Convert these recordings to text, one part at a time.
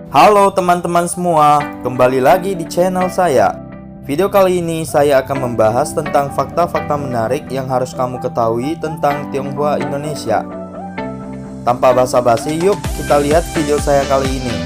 Halo teman-teman semua, kembali lagi di channel saya. Video kali ini saya akan membahas tentang fakta-fakta menarik yang harus kamu ketahui tentang Tionghoa Indonesia. Tanpa basa-basi, yuk kita lihat video saya kali ini.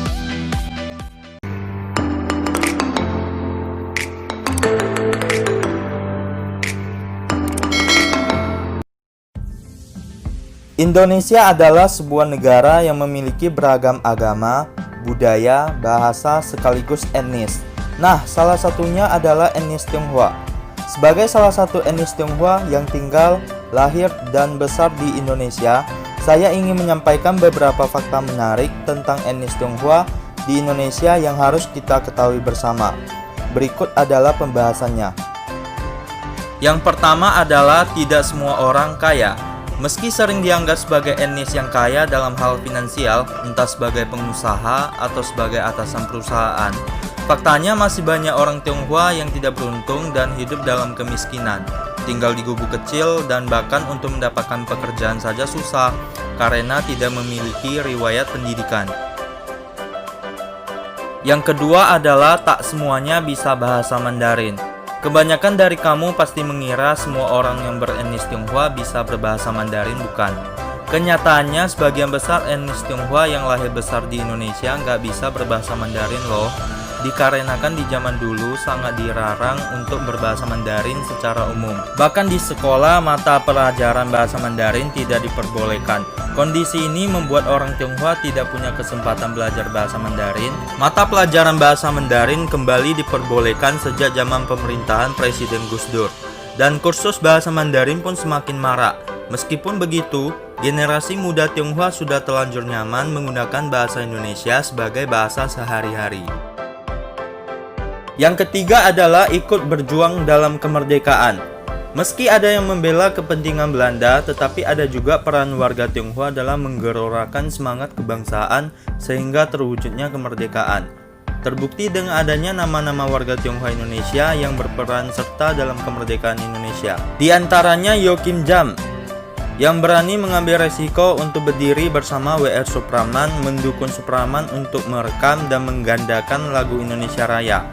Indonesia adalah sebuah negara yang memiliki beragam agama, budaya, bahasa, sekaligus etnis. Nah, salah satunya adalah etnis Tionghoa. Sebagai salah satu etnis Tionghoa yang tinggal, lahir, dan besar di Indonesia, saya ingin menyampaikan beberapa fakta menarik tentang etnis Tionghoa di Indonesia yang harus kita ketahui bersama. Berikut adalah pembahasannya. Yang pertama adalah tidak semua orang kaya. Meski sering dianggap sebagai etnis yang kaya dalam hal finansial, entah sebagai pengusaha atau sebagai atasan perusahaan, faktanya masih banyak orang Tionghoa yang tidak beruntung dan hidup dalam kemiskinan, tinggal di gubuk kecil, dan bahkan untuk mendapatkan pekerjaan saja susah karena tidak memiliki riwayat pendidikan. Yang kedua adalah tak semuanya bisa bahasa Mandarin. Kebanyakan dari kamu pasti mengira semua orang yang beretnis Tionghoa bisa berbahasa Mandarin, bukan? Kenyataannya sebagian besar etnis Tionghoa yang lahir besar di Indonesia nggak bisa berbahasa Mandarin loh. Dikarenakan di zaman dulu sangat dilarang untuk berbahasa Mandarin secara umum. Bahkan di sekolah mata pelajaran bahasa Mandarin tidak diperbolehkan. Kondisi ini membuat orang Tionghoa tidak punya kesempatan belajar bahasa Mandarin. Mata pelajaran bahasa Mandarin kembali diperbolehkan sejak zaman pemerintahan Presiden Gus Dur. Dan kursus bahasa Mandarin pun semakin marak. Meskipun begitu, generasi muda Tionghoa sudah terlanjur nyaman menggunakan bahasa Indonesia sebagai bahasa sehari-hari. Yang ketiga adalah ikut berjuang dalam kemerdekaan. Meski ada yang membela kepentingan Belanda, tetapi ada juga peran warga Tionghoa dalam menggelorakan semangat kebangsaan sehingga terwujudnya kemerdekaan. Terbukti dengan adanya nama-nama warga Tionghoa Indonesia yang berperan serta dalam kemerdekaan Indonesia. Di antaranya Yeoh Kim Jam, yang berani mengambil resiko untuk berdiri bersama W.R. Supratman mendukung Supratman untuk merekam dan menggandakan lagu Indonesia Raya,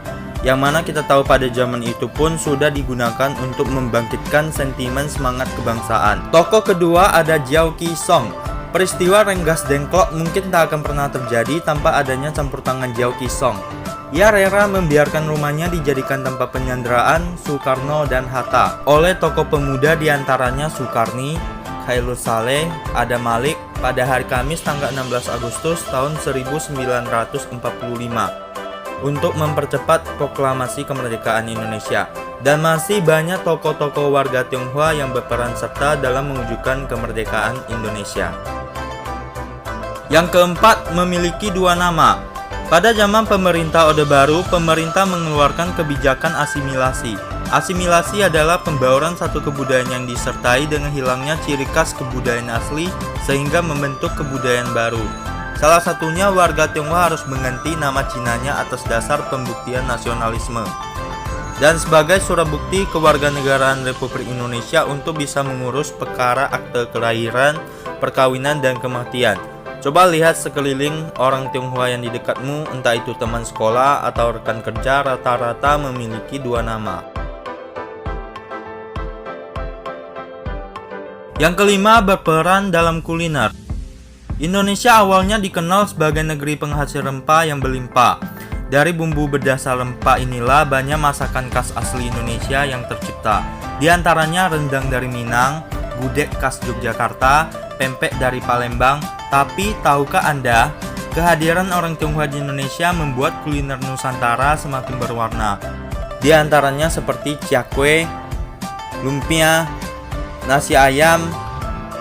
yang mana kita tahu pada zaman itu pun sudah digunakan untuk membangkitkan sentimen semangat kebangsaan. Tokoh kedua ada Jiao Qi Song. Peristiwa Rengas Dengklok mungkin tak akan pernah terjadi tanpa adanya campur tangan Jiao Qi Song. Ia rela membiarkan rumahnya dijadikan tempat penyanderaan Soekarno dan Hatta oleh tokoh pemuda diantaranya Soekarni, Khairul Saleh, Adam Malik pada hari Kamis tanggal 16 Agustus tahun 1945. Untuk mempercepat proklamasi kemerdekaan Indonesia. Dan masih banyak tokoh-tokoh warga Tionghoa yang berperan serta dalam mewujudkan kemerdekaan Indonesia. Yang keempat, memiliki dua nama. Pada zaman pemerintah Orde Baru, pemerintah mengeluarkan kebijakan asimilasi. Asimilasi adalah pembauran satu kebudayaan yang disertai dengan hilangnya ciri khas kebudayaan asli sehingga membentuk kebudayaan baru. Salah satunya warga Tionghoa harus mengganti nama Cinanya atas dasar pembuktian nasionalisme dan sebagai surat bukti kewarganegaraan Republik Indonesia untuk bisa mengurus perkara akte kelahiran, perkawinan, dan kematian. Coba lihat sekeliling orang Tionghoa yang di dekatmu, entah itu teman sekolah atau rekan kerja, rata-rata memiliki dua nama. Yang kelima, berperan dalam kuliner. Indonesia awalnya dikenal sebagai negeri penghasil rempah yang berlimpah. Dari bumbu berdasar rempah inilah banyak masakan khas asli Indonesia yang tercipta. Di antaranya rendang dari Minang, gudeg khas Yogyakarta, pempek dari Palembang. Tapi tahukah Anda, kehadiran orang Tionghoa di Indonesia membuat kuliner Nusantara semakin berwarna. Di antaranya seperti ciakwe, lumpia, nasi ayam,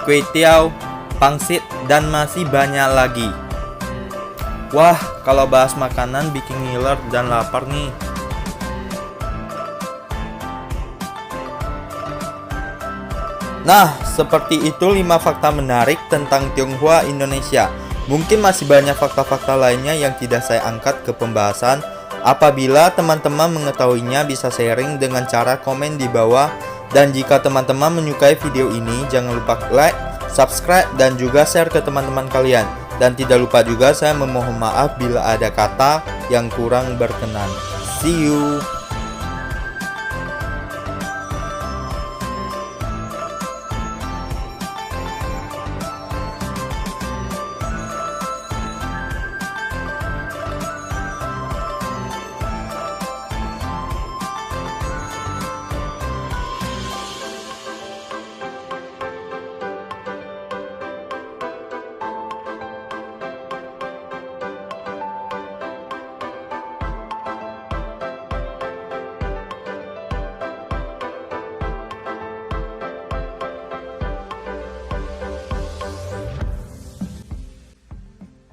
kue tiaw, pangsit, dan masih banyak lagi. Wah, kalau bahas makanan bikin ngiler dan lapar nih. Nah, seperti itu 5 fakta menarik tentang Tionghoa Indonesia. Mungkin masih banyak fakta-fakta lainnya yang tidak saya angkat ke pembahasan. Apabila teman-teman mengetahuinya, bisa sharing dengan cara komen di bawah. Dan jika teman-teman menyukai video ini, jangan lupa like, subscribe, dan juga share ke teman-teman kalian. Dan tidak lupa juga saya memohon maaf bila ada kata yang kurang berkenan. See you.